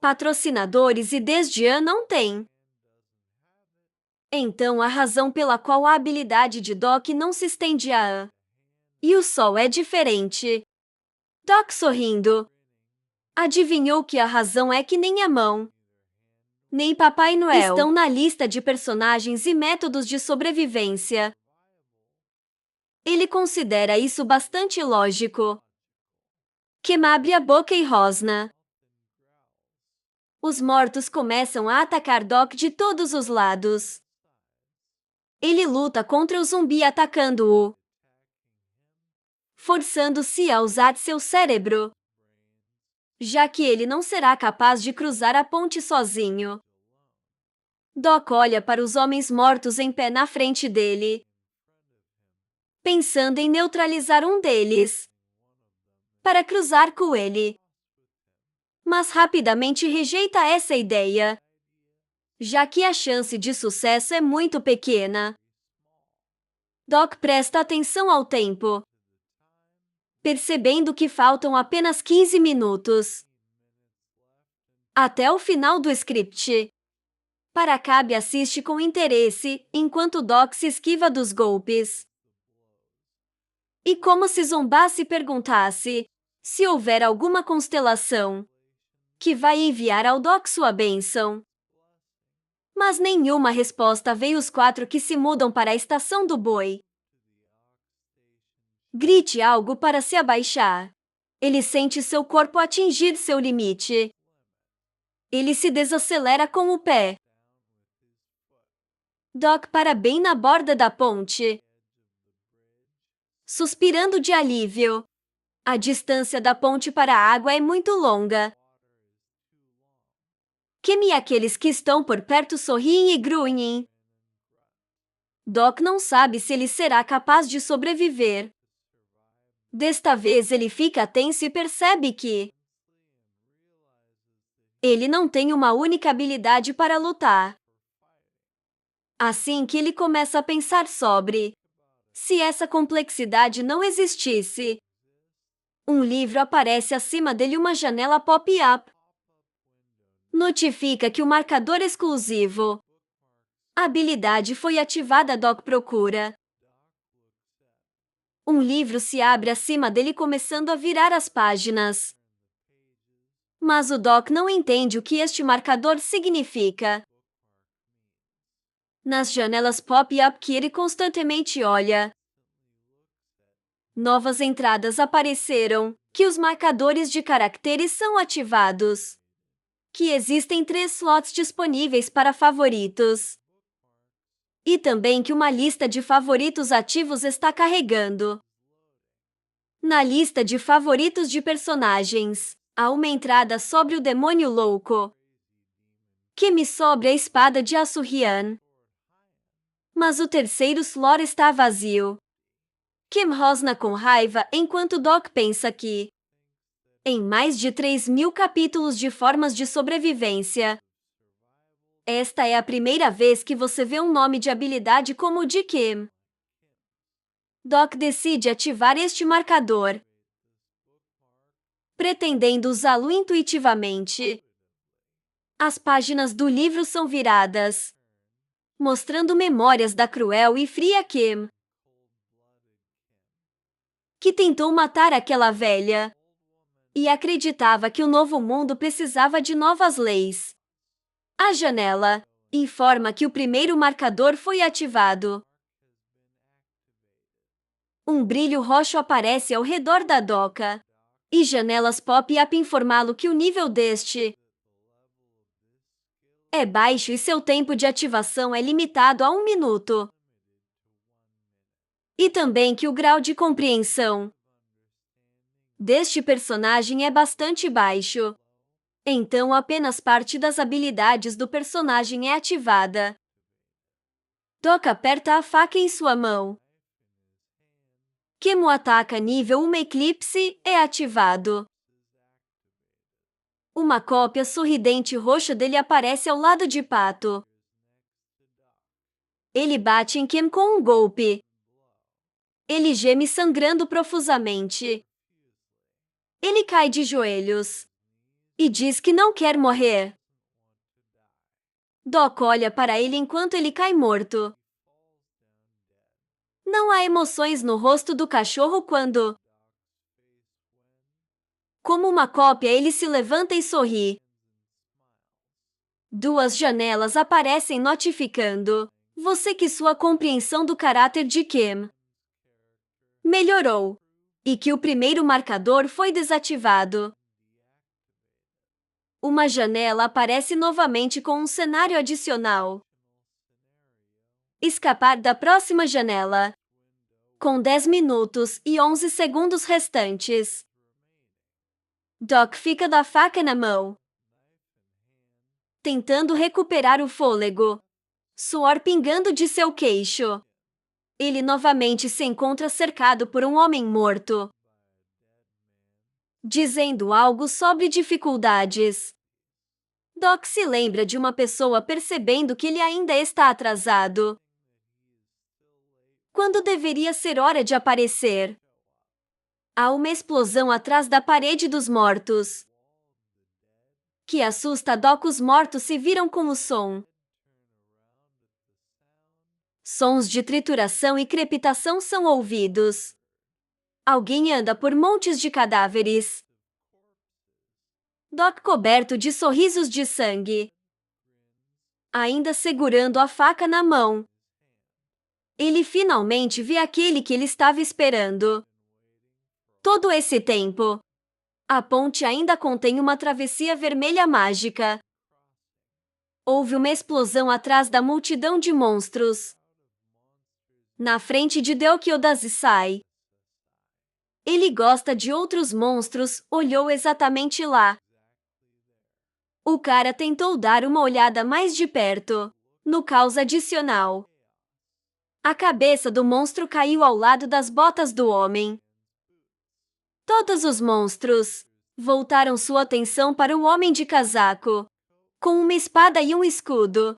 patrocinadores e desde a não tem. Então a razão pela qual a habilidade de Doc não se estende a e o sol é diferente. Doc sorrindo. Adivinhou que a razão é que nem a mão, nem Papai Noel estão na lista de personagens e métodos de sobrevivência. Ele considera isso bastante lógico. Kim abre a boca e rosna. Os mortos começam a atacar Doc de todos os lados. Ele luta contra o zumbi atacando-o, forçando-se a usar seu cérebro, já que ele não será capaz de cruzar a ponte sozinho. Doc olha para os homens mortos em pé na frente dele, pensando em neutralizar um deles para cruzar com ele. Mas rapidamente rejeita essa ideia, já que a chance de sucesso é muito pequena. Doc presta atenção ao tempo, percebendo que faltam apenas 15 minutos até o final do script. Paracab assiste com interesse enquanto Doc se esquiva dos golpes. E como se zombasse perguntasse se houver alguma constelação que vai enviar ao Doc sua bênção. Mas nenhuma resposta veio. Os quatro que se mudam para a estação do boi. Grite algo para se abaixar. Ele sente seu corpo atingir seu limite. Ele se desacelera com o pé. Doc para bem na borda da ponte, suspirando de alívio. A distância da ponte para a água é muito longa. Kim e aqueles que estão por perto sorriem e grunhem. Doc não sabe se ele será capaz de sobreviver. Desta vez ele fica tenso e percebe que ele não tem uma única habilidade para lutar. Assim que ele começa a pensar sobre se essa complexidade não existisse, um livro aparece acima dele. Uma janela pop-up notifica que o marcador exclusivo habilidade foi ativada. Doc procura. Um livro se abre acima dele, começando a virar as páginas. Mas o Doc não entende o que este marcador significa. Nas janelas pop-up que ele constantemente olha, novas entradas apareceram, que os marcadores de caracteres são ativados, que existem 3 slots disponíveis para favoritos, e também que uma lista de favoritos ativos está carregando. Na lista de favoritos de personagens, há uma entrada sobre o demônio louco, que me sobre a espada de Asurrian. Mas o terceiro slot está vazio. Kim rosna com raiva enquanto Doc pensa que, em mais de 3.000 capítulos de formas de sobrevivência, esta é a primeira vez que você vê um nome de habilidade como o de Kim. Doc decide ativar este marcador, pretendendo usá-lo intuitivamente. As páginas do livro são viradas, mostrando memórias da cruel e fria Kim, que tentou matar aquela velha e acreditava que o novo mundo precisava de novas leis. A janela informa que o primeiro marcador foi ativado. Um brilho roxo aparece ao redor da doca, e janelas pop-up informá-lo que o nível deste é baixo e seu tempo de ativação é limitado a 1 minuto. E também que o grau de compreensão deste personagem é bastante baixo. Então apenas parte das habilidades do personagem é ativada. Doc aperta a faca em sua mão. Kim o ataca nível 1 eclipse é ativado. Uma cópia sorridente roxa dele aparece ao lado de Pato. Ele bate em Kim com um golpe. Ele geme sangrando profusamente. Ele cai de joelhos. e diz que não quer morrer. Doc olha para ele enquanto ele cai morto. Não há emoções no rosto do cachorro quando, como uma cópia, ele se levanta e sorri. Duas janelas aparecem notificando você que sua compreensão do caráter de Kim melhorou e que o primeiro marcador foi desativado. Uma janela aparece novamente com um cenário adicional. Escapar da próxima janela. Com 10 minutos e 11 segundos restantes. Doc fica da faca na mão, tentando recuperar o fôlego. Suor pingando de seu queixo. Ele novamente se encontra cercado por um homem morto, dizendo algo sobre dificuldades. Doc se lembra de uma pessoa percebendo que ele ainda está atrasado, quando deveria ser hora de aparecer. Há uma explosão atrás da parede dos mortos, que assusta Doc. Os mortos se viram com o som. Sons de trituração e crepitação são ouvidos. Alguém anda por montes de cadáveres. Doc coberto de sorrisos de sangue, ainda segurando a faca na mão. Ele finalmente vê aquele que ele estava esperando. Todo esse tempo, a ponte ainda contém uma travessia vermelha mágica. Houve uma explosão atrás da multidão de monstros. Na frente de Delkio Dazisai. Ele gosta de outros monstros, olhou exatamente lá. O cara tentou dar uma olhada mais de perto, no caos adicional. A cabeça do monstro caiu ao lado das botas do homem. Todos os monstros voltaram sua atenção para o homem de casaco, com uma espada e um escudo.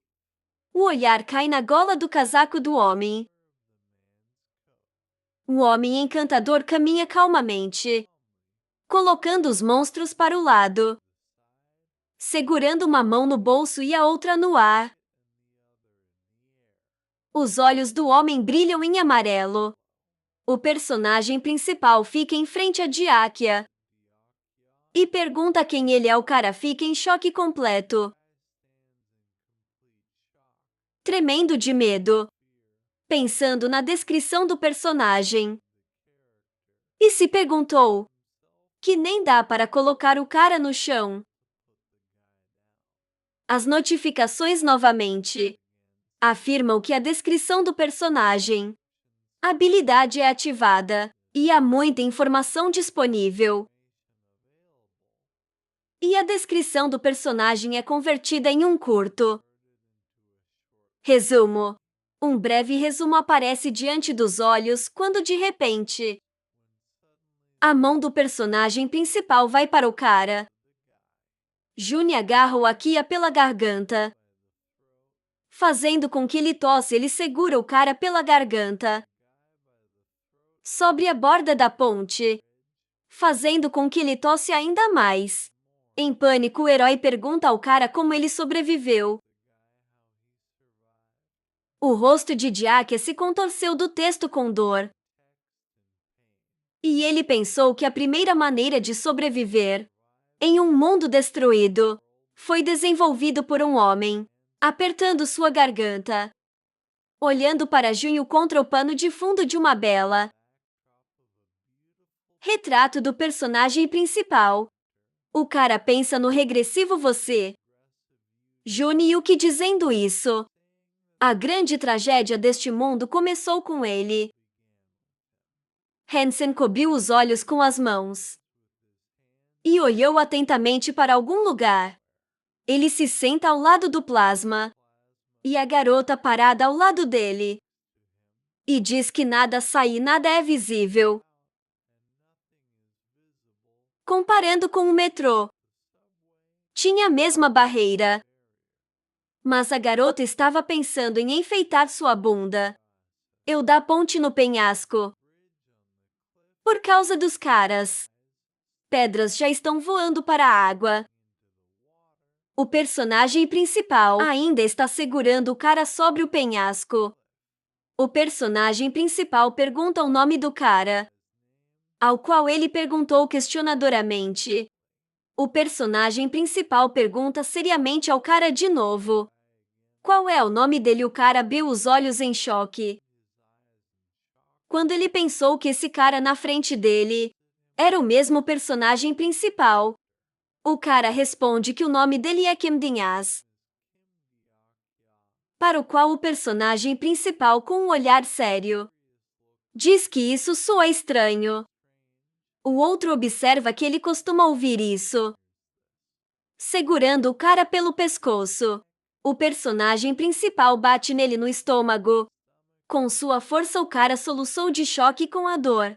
O olhar cai na gola do casaco do homem. O homem encantador caminha calmamente, colocando os monstros para o lado, segurando uma mão no bolso e a outra no ar. Os olhos do homem brilham em amarelo. O personagem principal fica em frente a Diáquia e pergunta quem ele é. O cara fica em choque completo, tremendo de medo, pensando na descrição do personagem. E se perguntou que nem dá para colocar o cara no chão. As notificações novamente afirmam que a descrição do personagem, a habilidade é ativada e há muita informação disponível. E a descrição do personagem é convertida em um curto resumo. Um breve resumo aparece diante dos olhos quando de repente a mão do personagem principal vai para o cara. Juni agarra o Akia pela garganta, fazendo com que ele tosse. Ele segura o cara pela garganta sobre a borda da ponte, fazendo com que ele tosse ainda mais. Em pânico, o herói pergunta ao cara como ele sobreviveu. O rosto de Diáquia se contorceu do texto com dor. E ele pensou que a primeira maneira de sobreviver em um mundo destruído foi desenvolvido por um homem, apertando sua garganta, olhando para Junho contra o pano de fundo de uma bela retrato do personagem principal. O cara pensa no regressivo você. Juni-Yuki dizendo isso. A grande tragédia deste mundo começou com ele. Hansen cobriu os olhos com as mãos e olhou atentamente para algum lugar. Ele se senta ao lado do plasma e a garota parada ao lado dele e diz que nada sai e nada é visível. Comparando com o metrô, tinha a mesma barreira, mas a garota estava pensando em enfeitar sua bunda. Eu da ponte no penhasco. Por causa dos caras. Pedras já estão voando para a água. O personagem principal ainda está segurando o cara sobre o penhasco. O personagem principal pergunta o nome do cara, ao qual ele perguntou questionadoramente. O personagem principal pergunta seriamente ao cara de novo. Qual é o nome dele? O cara abriu os olhos em choque. Quando ele pensou que esse cara na frente dele era o mesmo personagem principal, o cara responde que o nome dele é Kim Diaz. Para o qual o personagem principal, com um olhar sério, diz que isso soa estranho. O outro observa que ele costuma ouvir isso, segurando o cara pelo pescoço. O personagem principal bate nele no estômago. Com sua força, o cara soluçou de choque com a dor,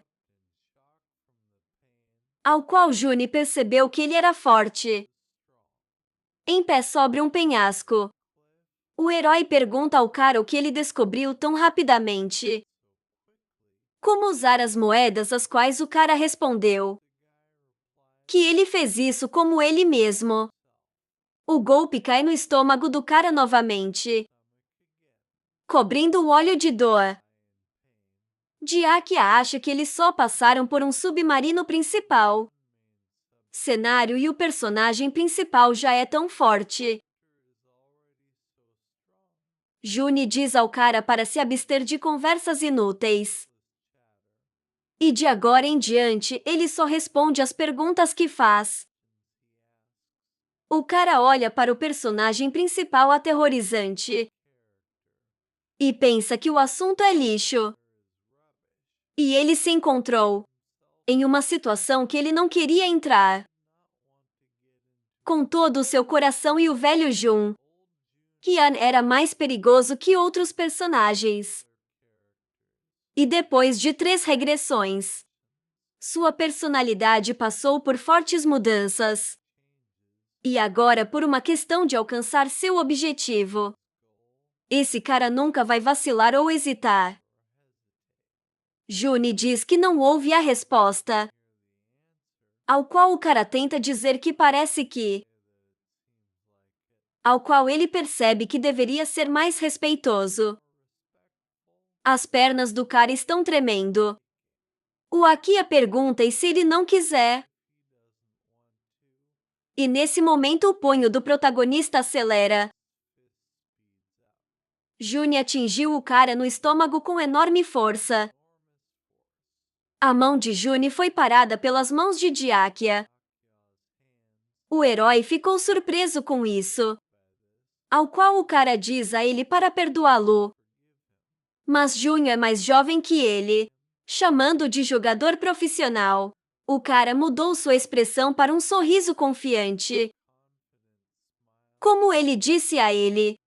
ao qual June percebeu que ele era forte. Em pé sobre um penhasco, o herói pergunta ao cara o que ele descobriu tão rapidamente. Como usar as moedas, às quais o cara respondeu que ele fez isso como ele mesmo. O golpe cai no estômago do cara novamente, cobrindo o olho de dor. Diakia acha que eles só passaram por um submarino principal. Cenário e o personagem principal já é tão forte. June diz ao cara para se abster de conversas inúteis. E de agora em diante, ele só responde às perguntas que faz. O cara olha para o personagem principal aterrorizante e pensa que o assunto é lixo. E ele se encontrou em uma situação que ele não queria entrar. Com todo o seu coração e o velho Jun, Kian era mais perigoso que outros personagens. E depois de 3 regressões, sua personalidade passou por fortes mudanças. E agora, por uma questão de alcançar seu objetivo, esse cara nunca vai vacilar ou hesitar. June diz que não ouve a resposta, ao qual o cara tenta dizer que parece que, ao qual ele percebe que deveria ser mais respeitoso. As pernas do cara estão tremendo. O Akia pergunta e se ele não quiser. E nesse momento o punho do protagonista acelera. June atingiu o cara no estômago com enorme força. A mão de June foi parada pelas mãos de Diakia. O herói ficou surpreso com isso, ao qual o cara diz a ele para perdoá-lo. Mas June é mais jovem que ele, chamando de jogador profissional. O cara mudou sua expressão para um sorriso confiante. Como ele disse a ele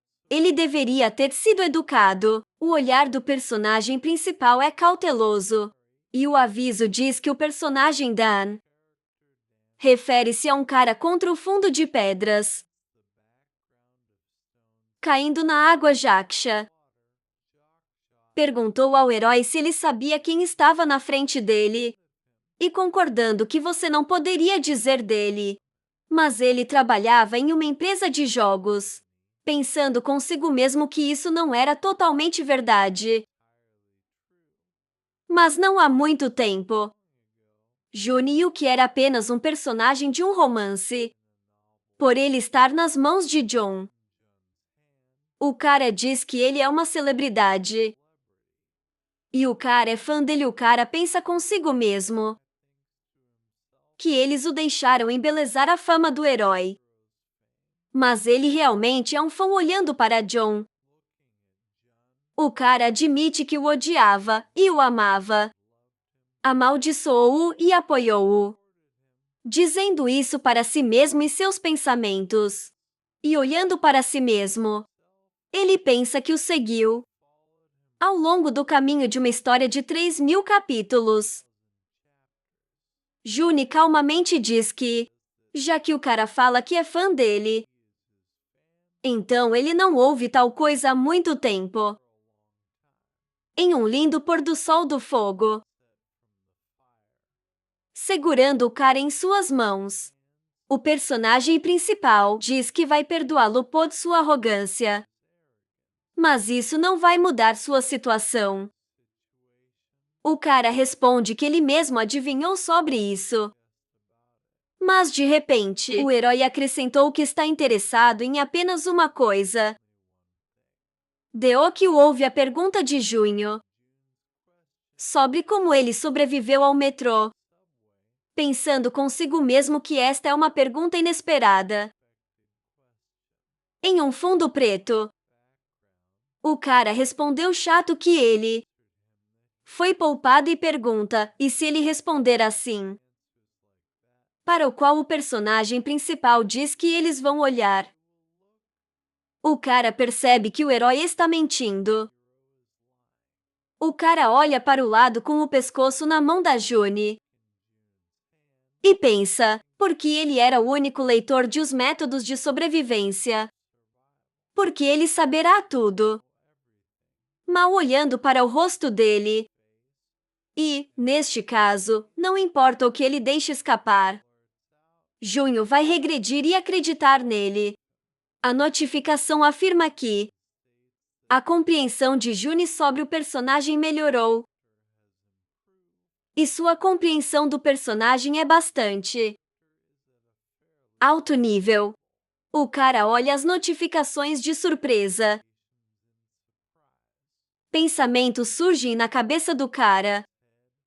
deveria ter sido educado. O olhar do personagem principal é cauteloso. E o aviso diz que o personagem Dan refere-se a um cara contra o fundo de pedras, caindo na água. Jaksha perguntou ao herói se ele sabia quem estava na frente dele, e concordando que você não poderia dizer dele. Mas ele trabalhava em uma empresa de jogos, pensando consigo mesmo que isso não era totalmente verdade. Mas não há muito tempo, Junio, que era apenas um personagem de um romance, por ele estar nas mãos de John. O cara diz que ele é uma celebridade. E o cara é fã dele. O cara pensa consigo mesmo que eles o deixaram embelezar a fama do herói. Mas ele realmente é um fã olhando para John. O cara admite que o odiava e o amava. Amaldiçoou-o e apoiou-o, dizendo isso para si mesmo e seus pensamentos. E olhando para si mesmo, ele pensa que o seguiu ao longo do caminho de uma história de 3.000 capítulos. June calmamente diz que, já que o cara fala que é fã dele, então ele não ouve tal coisa há muito tempo. Em um lindo pôr do sol do fogo, segurando o cara em suas mãos, O personagem principal diz que vai perdoá-lo por sua arrogância. Mas isso não vai mudar sua situação. O cara responde que ele mesmo adivinhou sobre isso. Mas de repente, o herói acrescentou que está interessado em apenas uma coisa. Deoki ouve a pergunta de Junho sobre como ele sobreviveu ao metrô, pensando consigo mesmo que esta é uma pergunta inesperada. Em um fundo preto, o cara respondeu chato que ele foi poupado e pergunta, e se ele responder assim? Para o qual o personagem principal diz que eles vão olhar. O cara percebe que o herói está mentindo. O cara olha para o lado com o pescoço na mão da June e pensa, porque ele era o único leitor de os métodos de sobrevivência. Porque ele saberá tudo. Mal olhando para o rosto dele. E, neste caso, não importa o que ele deixe escapar. Junho vai regredir e acreditar nele. A notificação afirma que a compreensão de June sobre o personagem melhorou. E sua compreensão do personagem é bastante alto nível. O cara olha as notificações de surpresa. Pensamentos surgem na cabeça do cara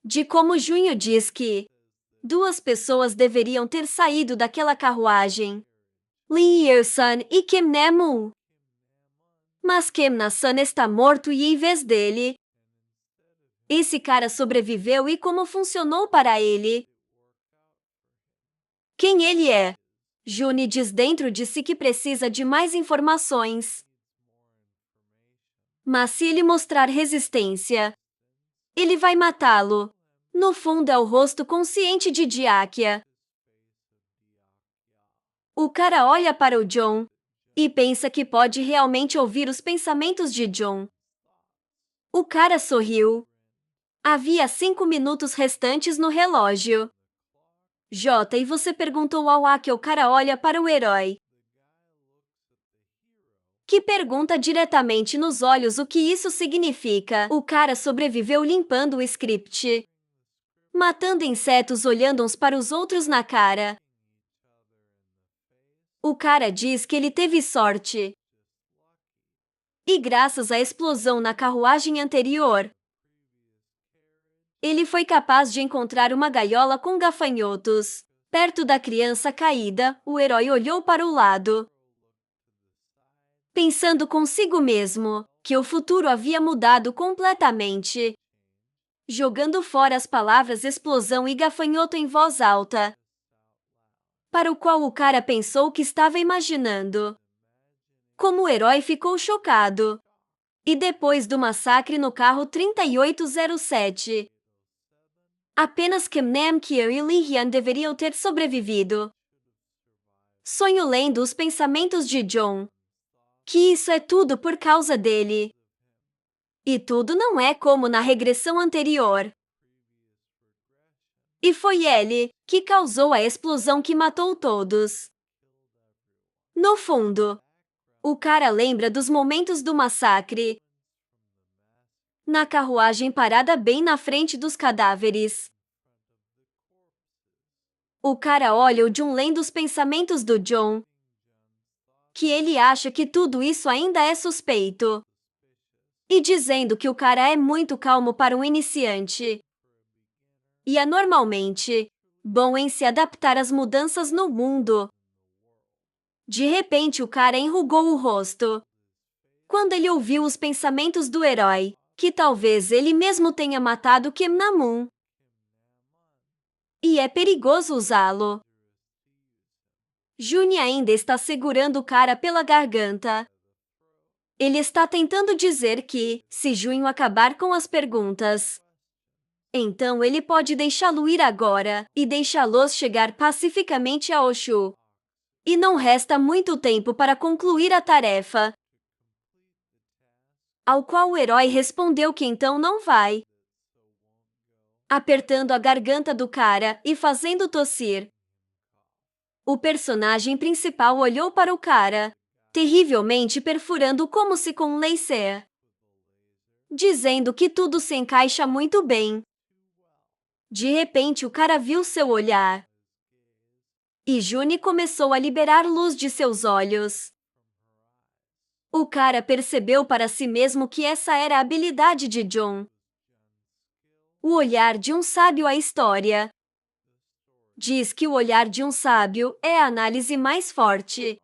de como Junho diz que duas pessoas deveriam ter saído daquela carruagem. Lee Yeon-sun e Kim Na-moon. Mas Kim Na-sun está morto e em vez dele, esse cara sobreviveu e como funcionou para ele? Quem ele é? June diz dentro de si que precisa de mais informações. Mas se ele mostrar resistência, ele vai matá-lo. No fundo é o rosto consciente de Diakia. O cara olha para o John e pensa que pode realmente ouvir os pensamentos de John. O cara sorriu. Havia 5 minutos restantes no relógio. Jota, e você perguntou ao A que o cara olha para o herói, que pergunta diretamente nos olhos o que isso significa. O cara sobreviveu limpando o script, matando insetos olhando uns para os outros na cara. O cara diz que ele teve sorte. E graças à explosão na carruagem anterior, ele foi capaz de encontrar uma gaiola com gafanhotos. Perto da criança caída, o herói olhou para o lado, pensando consigo mesmo que o futuro havia mudado completamente, jogando fora as palavras explosão e gafanhoto em voz alta, para o qual o cara pensou que estava imaginando. Como o herói ficou chocado. E depois do massacre no carro 3807, apenas Kim Nam-kyo e Lee Hyun deveriam ter sobrevivido. Sonho lendo os pensamentos de John. Que isso é tudo por causa dele. E tudo não é como na regressão anterior. E foi ele que causou a explosão que matou todos. No fundo, o cara lembra dos momentos do massacre. Na carruagem parada bem na frente dos cadáveres. O cara olha o John lendo os pensamentos do John. Que ele acha que tudo isso ainda é suspeito. E dizendo que o cara é muito calmo para um iniciante. E é normalmente bom em se adaptar às mudanças no mundo. De repente o cara enrugou o rosto. Quando ele ouviu os pensamentos do herói, que talvez ele mesmo tenha matado Kim Na-moon. E é perigoso usá-lo. June ainda está segurando o cara pela garganta. Ele está tentando dizer que, se Junho acabar com as perguntas, então ele pode deixá-lo ir agora e deixá-los chegar pacificamente a Oshu. E não resta muito tempo para concluir a tarefa. Ao qual o herói respondeu que então não vai. Apertando a garganta do cara e fazendo tossir. O personagem principal olhou para o cara, terrivelmente perfurando como se com um laser, dizendo que tudo se encaixa muito bem. De repente o cara viu seu olhar. E June começou a liberar luz de seus olhos. O cara percebeu para si mesmo que essa era a habilidade de John. O olhar de um sábio à história. Diz que o olhar de um sábio é a análise mais forte.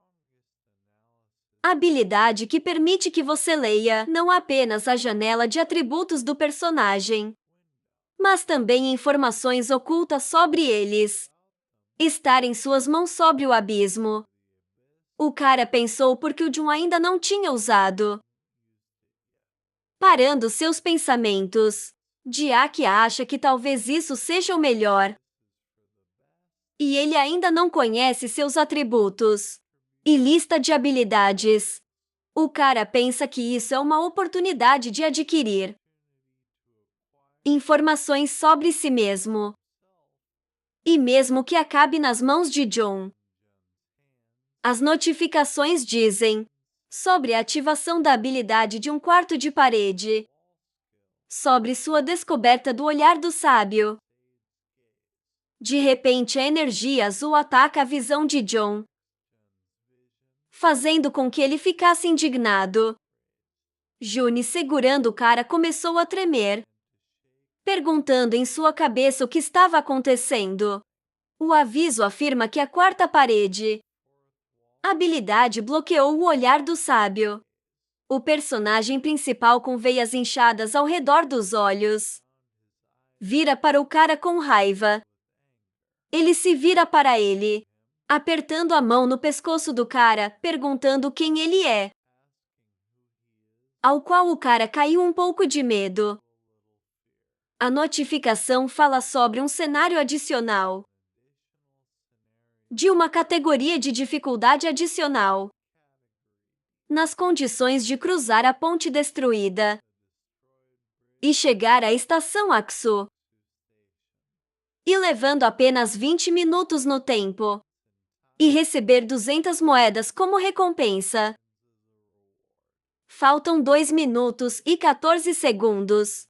Habilidade que permite que você leia não apenas a janela de atributos do personagem, mas também informações ocultas sobre eles. Estar em suas mãos sobre o abismo. O cara pensou porque o John ainda não tinha usado. Parando seus pensamentos, Jack acha que talvez isso seja o melhor. E ele ainda não conhece seus atributos e lista de habilidades. O cara pensa que isso é uma oportunidade de adquirir informações sobre si mesmo. E mesmo que acabe nas mãos de John. As notificações dizem sobre a ativação da habilidade de um quarto de parede, sobre sua descoberta do olhar do sábio. De repente, a energia azul ataca a visão de John, fazendo com que ele ficasse indignado. June, segurando o cara, começou a tremer, perguntando em sua cabeça o que estava acontecendo. O aviso afirma que a quarta parede, habilidade, bloqueou o olhar do sábio. O personagem principal com veias inchadas ao redor dos olhos vira para o cara com raiva. Ele se vira para ele, apertando a mão no pescoço do cara, perguntando quem ele é. Ao qual o cara caiu um pouco de medo. A notificação fala sobre um cenário adicional de uma categoria de dificuldade adicional nas condições de cruzar a ponte destruída e chegar à estação Aksu, e levando apenas 20 minutos no tempo, e receber 200 moedas como recompensa. Faltam 2 minutos e 14 segundos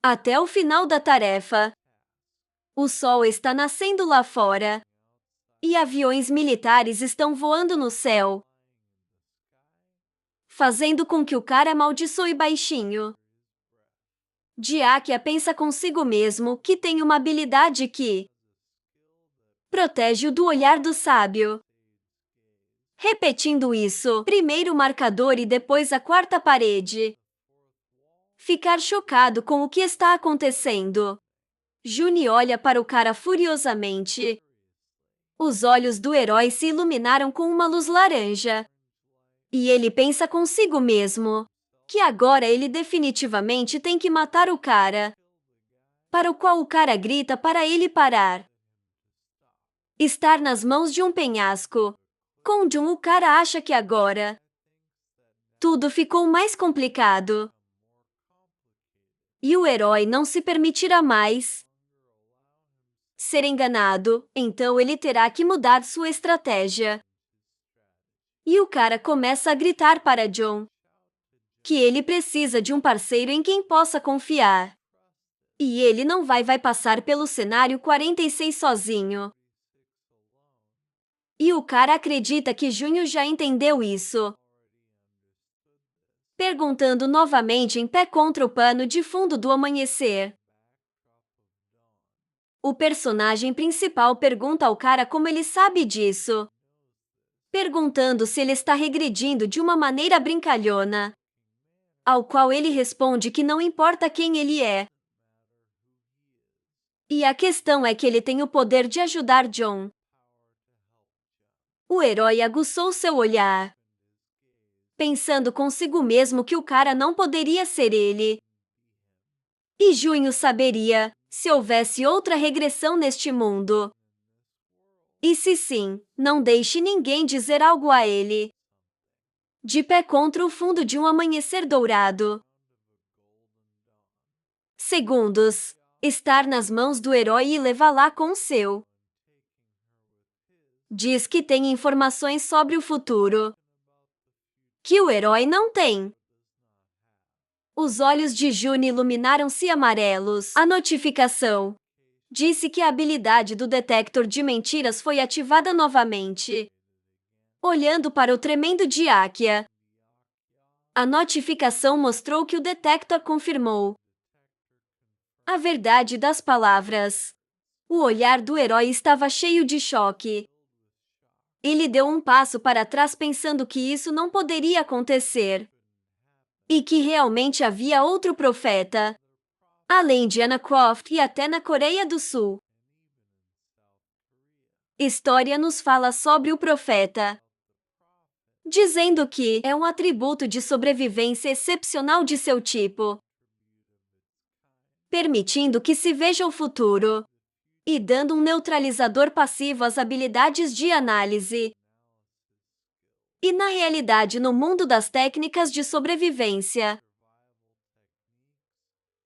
até o final da tarefa. O sol está nascendo lá fora e aviões militares estão voando no céu, fazendo com que o cara amaldiçoe baixinho. Jack pensa consigo mesmo que tem uma habilidade que protege-o do olhar do sábio. Repetindo isso, primeiro o marcador e depois a quarta parede. Ficar chocado com o que está acontecendo. June olha para o cara furiosamente. Os olhos do herói se iluminaram com uma luz laranja. E ele pensa consigo mesmo que agora ele definitivamente tem que matar o cara. Para o qual o cara grita para ele parar. Estar nas mãos de um penhasco. Com John, o cara acha que agora tudo ficou mais complicado. E o herói não se permitirá mais ser enganado, então ele terá que mudar sua estratégia. E o cara começa a gritar para John que ele precisa de um parceiro em quem possa confiar. E ele não vai passar pelo cenário 46 sozinho. E o cara acredita que Junho já entendeu isso, perguntando novamente em pé contra o pano de fundo do amanhecer. O personagem principal pergunta ao cara como ele sabe disso, perguntando se ele está regredindo de uma maneira brincalhona, ao qual ele responde que não importa quem ele é. E a questão é que ele tem o poder de ajudar John. O herói aguçou seu olhar, pensando consigo mesmo que o cara não poderia ser ele. E Junho saberia se houvesse outra regressão neste mundo. E se sim, não deixe ninguém dizer algo a ele. De pé contra o fundo de um amanhecer dourado. Segundos. Estar nas mãos do herói e levá-la com seu diz que tem informações sobre o futuro que o herói não tem. Os olhos de June iluminaram-se amarelos. A notificação disse que a habilidade do detector de mentiras foi ativada novamente. Olhando para o tremendo de Akia, a notificação mostrou que o detector confirmou a verdade das palavras. O olhar do herói estava cheio de choque. Ele deu um passo para trás pensando que isso não poderia acontecer. E que realmente havia outro profeta, além de Anna Croft e até na Coreia do Sul. História nos fala sobre o profeta, dizendo que é um atributo de sobrevivência excepcional de seu tipo, permitindo que se veja o futuro e dando um neutralizador passivo às habilidades de análise. E na realidade, no mundo das técnicas de sobrevivência,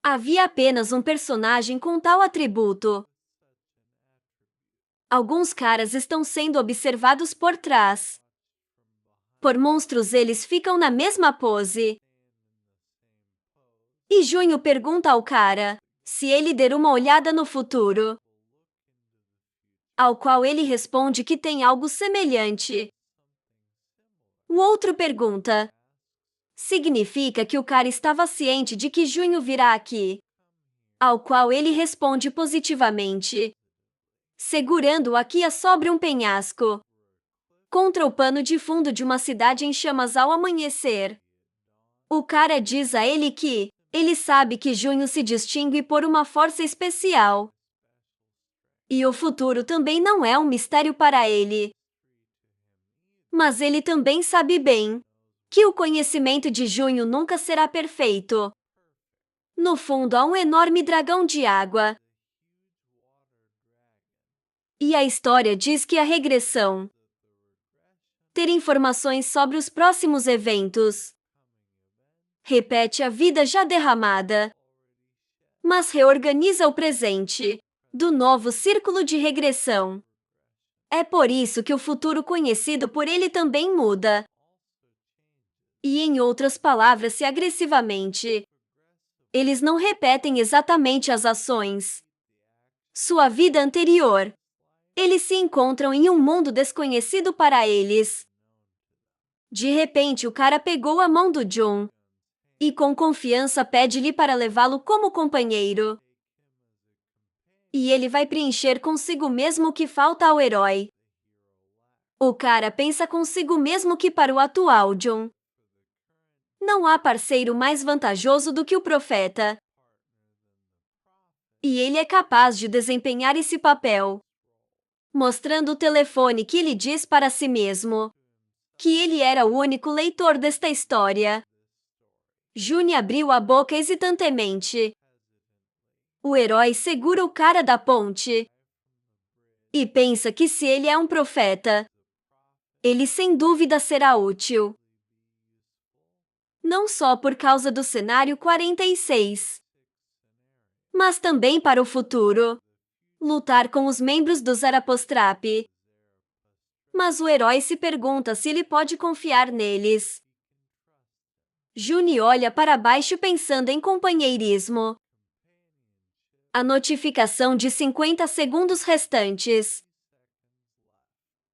havia apenas um personagem com tal atributo. Alguns caras estão sendo observados por trás. Por monstros, eles ficam na mesma pose. E Junho pergunta ao cara se ele der uma olhada no futuro, ao qual ele responde que tem algo semelhante. O outro pergunta: significa que o cara estava ciente de que Junho virá aqui? Ao qual ele responde positivamente, segurando Akia sobre um penhasco, contra o pano de fundo de uma cidade em chamas ao amanhecer. O cara diz a ele que ele sabe que Junho se distingue por uma força especial. E o futuro também não é um mistério para ele. Mas ele também sabe bem que o conhecimento de Junho nunca será perfeito. No fundo, há um enorme dragão de água. E a história diz que a regressão ter informações sobre os próximos eventos repete a vida já derramada, mas reorganiza o presente do novo círculo de regressão. É por isso que o futuro conhecido por ele também muda. E em outras palavras, se agressivamente eles não repetem exatamente as ações sua vida anterior, eles se encontram em um mundo desconhecido para eles. De repente, o cara pegou a mão do John e com confiança pede-lhe para levá-lo como companheiro. E ele vai preencher consigo mesmo o que falta ao herói. O cara pensa consigo mesmo que para o atual John não há parceiro mais vantajoso do que o profeta. E ele é capaz de desempenhar esse papel, mostrando o telefone que ele diz para si mesmo que ele era o único leitor desta história. June abriu a boca hesitantemente. O herói segura o cara da ponte e pensa que se ele é um profeta, ele sem dúvida será útil. Não só por causa do cenário 46, mas também para o futuro. Lutar com os membros do Zarapostrap. Mas o herói se pergunta se ele pode confiar neles. June olha para baixo pensando em companheirismo. A notificação de 50 segundos restantes.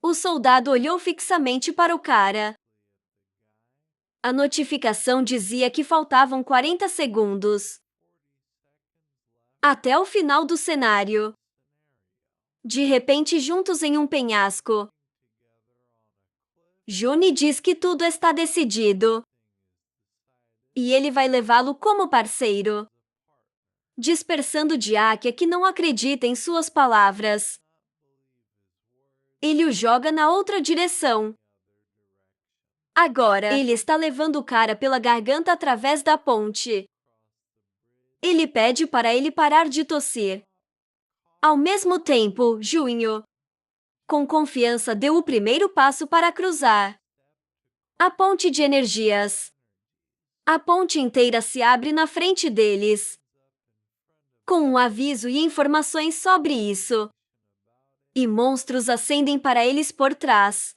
O soldado olhou fixamente para o cara. A notificação dizia que faltavam 40 segundos até o final do cenário. De repente, juntos em um penhasco, June diz que tudo está decidido e ele vai levá-lo como parceiro, dispersando Akia que não acredita em suas palavras. Ele o joga na outra direção. Agora, ele está levando o cara pela garganta através da ponte. Ele pede para ele parar de tossir. Ao mesmo tempo, Junho, com confiança, deu o primeiro passo para cruzar a ponte de energias. A ponte inteira se abre na frente deles, com um aviso e informações sobre isso. e monstros ascendem para eles por trás.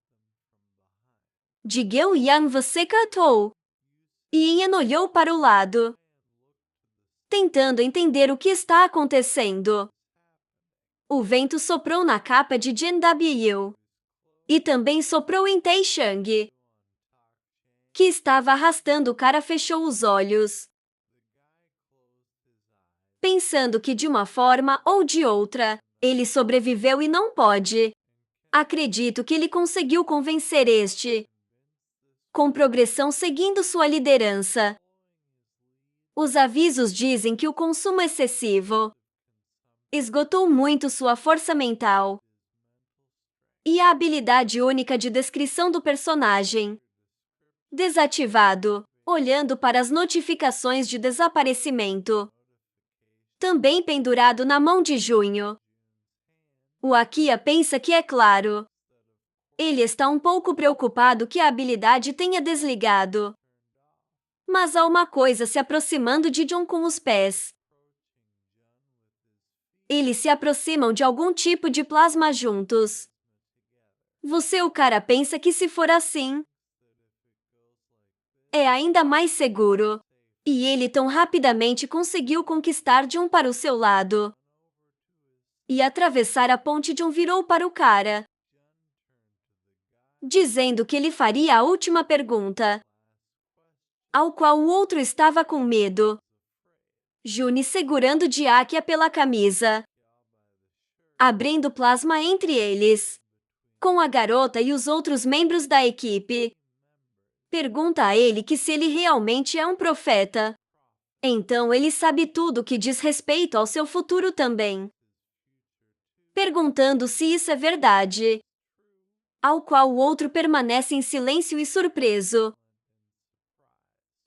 Jigeo Yang você catou. E Ian olhou para o lado, tentando entender o que está acontecendo. O vento soprou na capa de Jin W. E também soprou em Taishang, que estava arrastando o cara. Fechou os olhos, pensando que de uma forma ou de outra, ele sobreviveu e não pode. Acredito que ele conseguiu convencer este, com progressão seguindo sua liderança. Os avisos dizem que o consumo excessivo esgotou muito sua força mental e a habilidade única de descrição do personagem. Desativado, olhando para as notificações de desaparecimento. Também pendurado na mão de Junho. O Akia pensa que é claro. Ele está um pouco preocupado que a habilidade tenha desligado. Mas há uma coisa se aproximando de John com os pés. Eles se aproximam de algum tipo de plasma juntos. O cara pensa que se for assim, é ainda mais seguro. E ele tão rapidamente conseguiu conquistar John para o seu lado. E atravessar a ponte. John virou para o cara, dizendo que ele faria a última pergunta, ao qual o outro estava com medo. Juni segurando Akia pela camisa, abrindo plasma entre eles, com a garota e os outros membros da equipe. Pergunta a ele que se ele realmente é um profeta. Então ele sabe tudo que diz respeito ao seu futuro também. Perguntando se isso é verdade, ao qual o outro permanece em silêncio e surpreso.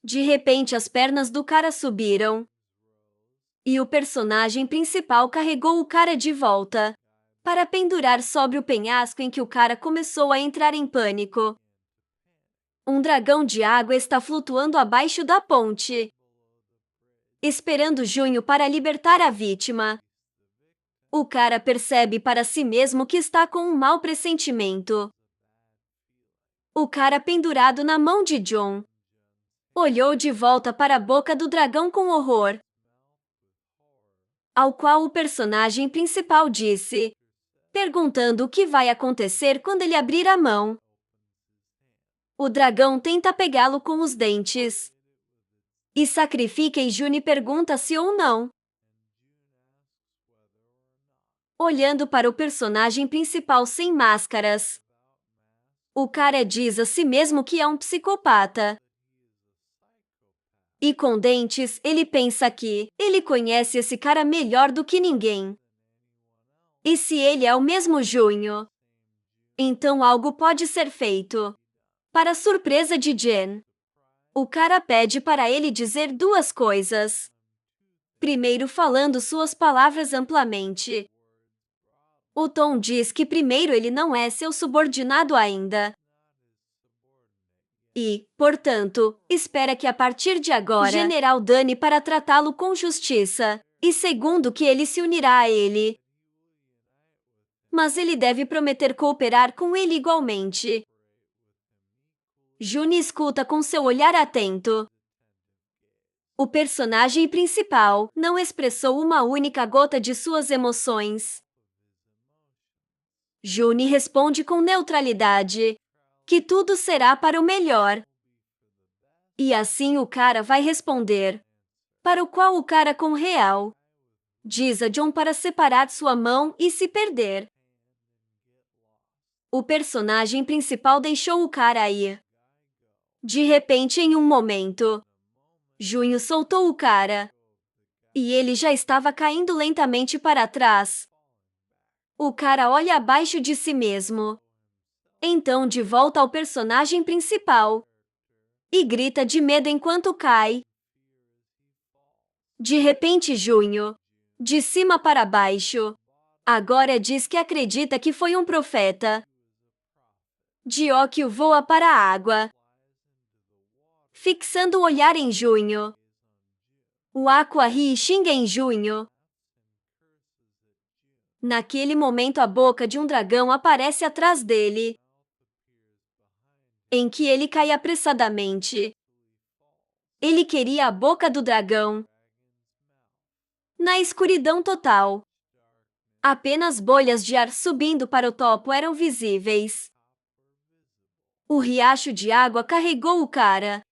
De repente as pernas do cara subiram, e o personagem principal carregou o cara de volta, para pendurar sobre o penhasco em que o cara começou a entrar em pânico. Um dragão de água está flutuando abaixo da ponte, esperando Junho para libertar a vítima. O cara percebe para si mesmo que está com um mau pressentimento. O cara pendurado na mão de John olhou de volta para a boca do dragão com horror, ao qual o personagem principal disse, perguntando o que vai acontecer quando ele abrir a mão. O dragão tenta pegá-lo com os dentes e sacrifica, e Juni pergunta se ou não. Olhando para o personagem principal sem máscaras, o cara diz a si mesmo que é um psicopata. E com dentes, ele pensa que ele conhece esse cara melhor do que ninguém. E se ele é o mesmo Junho, então algo pode ser feito. Para surpresa de Jen, o cara pede para ele dizer duas coisas. Primeiro, falando suas palavras amplamente. O Tom diz que primeiro ele não é seu subordinado ainda. E, portanto, espera que a partir de agora, o general Dane para tratá-lo com justiça. E segundo, que ele se unirá a ele. Mas ele deve prometer cooperar com ele igualmente. Juni escuta com seu olhar atento. O personagem principal não expressou uma única gota de suas emoções. Juni responde com neutralidade que tudo será para o melhor. E assim o cara vai responder, para o qual o cara com real diz a John para separar sua mão e se perder. O personagem principal deixou o cara ir. De repente, em um momento, Junho soltou o cara e ele já estava caindo lentamente para trás. O cara olha abaixo de si mesmo. Então, de volta ao personagem principal e grita de medo enquanto cai. De repente, Junho, de cima para baixo, agora diz que acredita que foi um profeta. Gyokyo voa para a água, fixando o olhar em Junho. O Aqua ri e xinga em Junho. Naquele momento, a boca de um dragão aparece atrás dele, em que ele cai apressadamente. Ele queria a boca do dragão. Na escuridão total, apenas bolhas de ar subindo para o topo eram visíveis. O riacho de água carregou o cara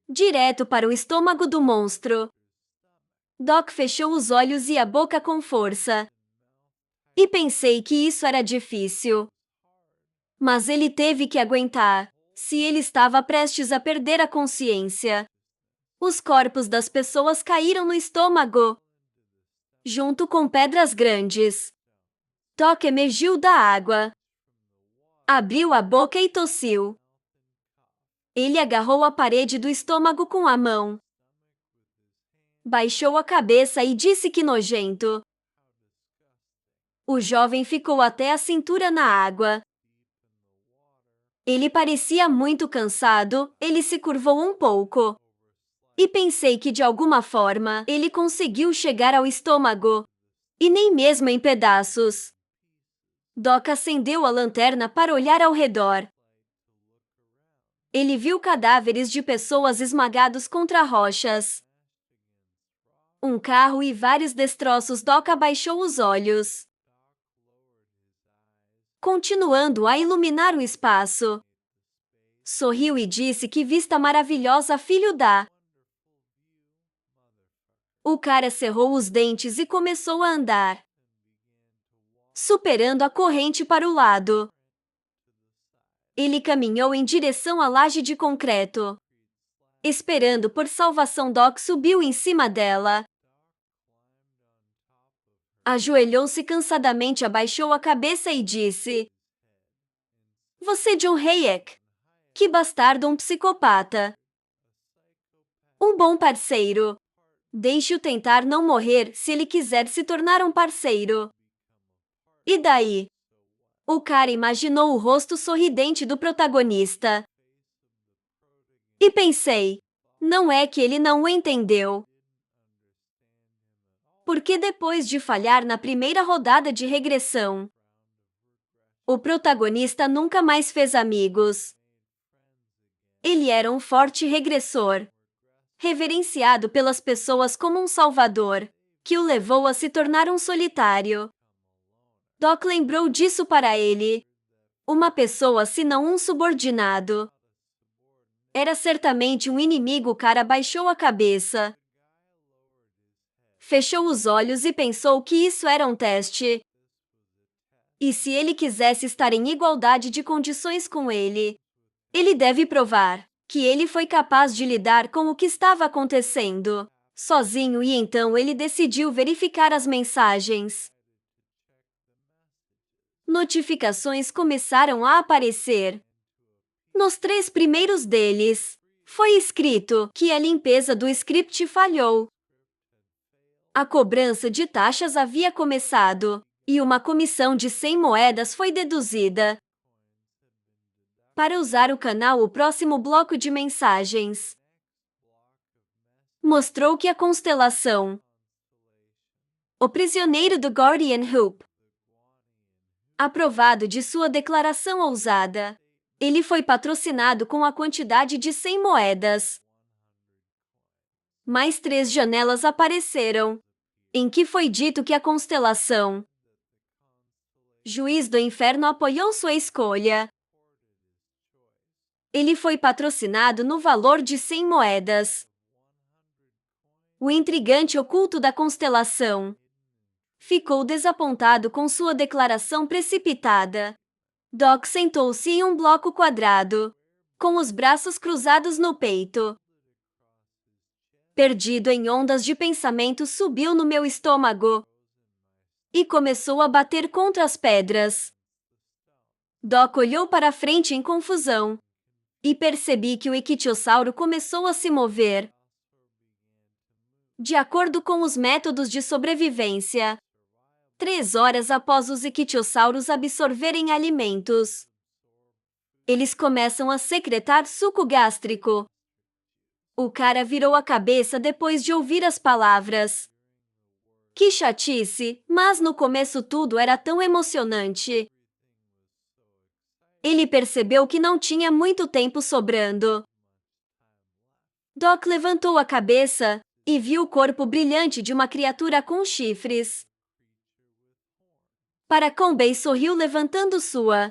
direto para o estômago do monstro. Doc fechou os olhos e a boca com força. E pensei que isso era difícil. Mas ele teve que aguentar, se ele estava prestes a perder a consciência. Os corpos das pessoas caíram no estômago, junto com pedras grandes. Doc emergiu da água. Abriu a boca e tossiu. Ele agarrou a parede do estômago com a mão. Baixou a cabeça e disse que nojento. O jovem ficou até a cintura na água. Ele parecia muito cansado, ele se curvou um pouco. E pensei que de alguma forma ele conseguiu chegar ao estômago. E nem mesmo em pedaços. Doc acendeu a lanterna para olhar ao redor. Ele viu cadáveres de pessoas esmagados contra rochas. Um carro e vários destroços. Doc abaixou os olhos, continuando a iluminar o espaço. Sorriu e disse: que vista maravilhosa, filho da... O cara cerrou os dentes e começou a andar, superando a corrente para o lado. Ele caminhou em direção à laje de concreto. Esperando por salvação, Doc subiu em cima dela. Ajoelhou-se cansadamente, abaixou a cabeça e disse: Você, John Hayek? Que bastardo, um psicopata. Um bom parceiro. Deixe-o tentar não morrer se ele quiser se tornar um parceiro. E daí? O cara imaginou o rosto sorridente do protagonista. E pensei, não é que ele não o entendeu. Porque depois de falhar na primeira rodada de regressão, o protagonista nunca mais fez amigos. Ele era um forte regressor, reverenciado pelas pessoas como um salvador, que o levou a se tornar um solitário. Doc lembrou disso para ele. Uma pessoa, se não um subordinado. Era certamente um inimigo. O cara baixou a cabeça, fechou os olhos e pensou que isso era um teste. E se ele quisesse estar em igualdade de condições com ele, ele deve provar que ele foi capaz de lidar com o que estava acontecendo sozinho, e então ele decidiu verificar as mensagens. Notificações começaram a aparecer. Nos 3 primeiros deles, foi escrito que a limpeza do script falhou. A cobrança de taxas havia começado, e uma comissão de 100 moedas foi deduzida. Para usar o canal, o próximo bloco de mensagens mostrou que a constelação, o prisioneiro do Guardian Hoop, aprovado de sua declaração ousada. Ele foi patrocinado com a quantidade de 100 moedas. Mais 3 janelas apareceram, em que foi dito que a constelação Juiz do Inferno apoiou sua escolha. Ele foi patrocinado no valor de 100 moedas. O intrigante oculto da constelação ficou desapontado com sua declaração precipitada. Doc sentou-se em um bloco quadrado, com os braços cruzados no peito. Perdido em ondas de pensamento, subiu no meu estômago e começou a bater contra as pedras. Doc olhou para frente em confusão e percebi que o ictiosauro começou a se mover. De acordo com os métodos de sobrevivência, 3 horas após os ictiosauros absorverem alimentos, eles começam a secretar suco gástrico. O cara virou a cabeça depois de ouvir as palavras. Que chatice, mas no começo tudo era tão emocionante. Ele percebeu que não tinha muito tempo sobrando. Doc levantou a cabeça e viu o corpo brilhante de uma criatura com chifres. Paracombe sorriu levantando sua